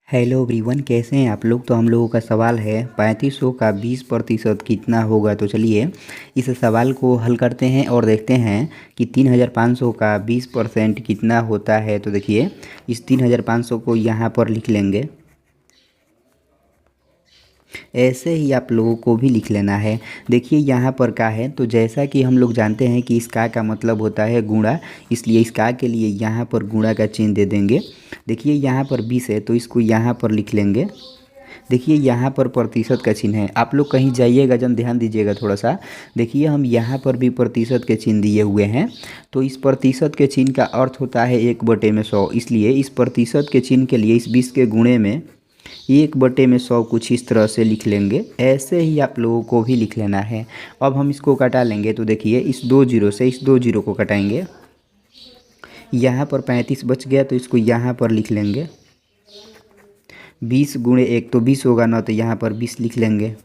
Hello everyone, कैसे हैं आप लोग। तो हम लोगों का सवाल है 3500 का 20% कितना होगा। तो चलिए इस सवाल को हल करते हैं और देखते हैं कि 3500 का 20% कितना होता है। तो देखिए इस 3500 को यहाँ पर लिख लेंगे। ऐसे ही आप लोगों को भी लिख लेना है। देखिए यहाँ पर का है, तो जैसा कि हम लोग जानते हैं कि इस का मतलब होता है गुणा, इसलिए इस का के लिए यहाँ पर गुणा का चिन्ह दे देंगे। देखिए यहाँ पर 20 है तो इसको यहाँ पर लिख लेंगे। देखिए यहाँ पर प्रतिशत का चिन्ह है, आप लोग कहीं जाइएगा जब ध्यान दीजिएगा थोड़ा सा। देखिए हम यहाँ पर भी प्रतिशत के चिन्ह दिए हुए हैं। तो इस प्रतिशत के चिन्ह का अर्थ होता है 1/100, इसलिए इस प्रतिशत के चिन्ह के लिए इस 20 के गुणे में 1/100 कुछ इस तरह से लिख लेंगे। ऐसे ही आप लोगों को भी लिख लेना है। अब हम इसको कटा लेंगे। तो देखिए इस 2 जीरो से इस 2 जीरो को कटाएंगे। यहाँ पर 35 बच गया तो इसको यहाँ पर लिख लेंगे। 20 गुणे 1 तो 20 होगा ना, तो यहाँ पर 20 लिख लेंगे।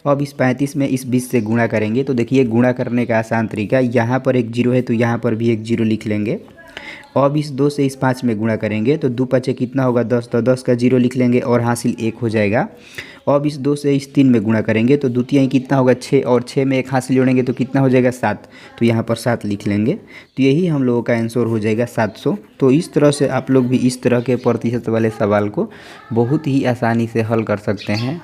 अब इस 35 में इस 20 से गुणा करेंगे। तो देखिए गुणा करने का आसान तरीका, यहाँ पर एक जीरो है तो यहाँ पर भी एक जीरो लिख लेंगे। अब इस 2 से इस 5 में गुणा करेंगे तो 2 5 कितना होगा 10, तो 10 का जीरो लिख लेंगे और हासिल 1 हो जाएगा। अब इस 2 से इस 3 में गुणा करेंगे तो द्वितीय कितना होगा 6, और 6 में एक हासिल जोड़ेंगे तो कितना हो जाएगा 7, तो यहाँ पर 7 लिख लेंगे। तो यही हम लोगों का आंसर हो जाएगा 700। तो इस तरह से आप लोग भी इस तरह के प्रतिशत वाले सवाल को बहुत ही आसानी से हल कर सकते हैं।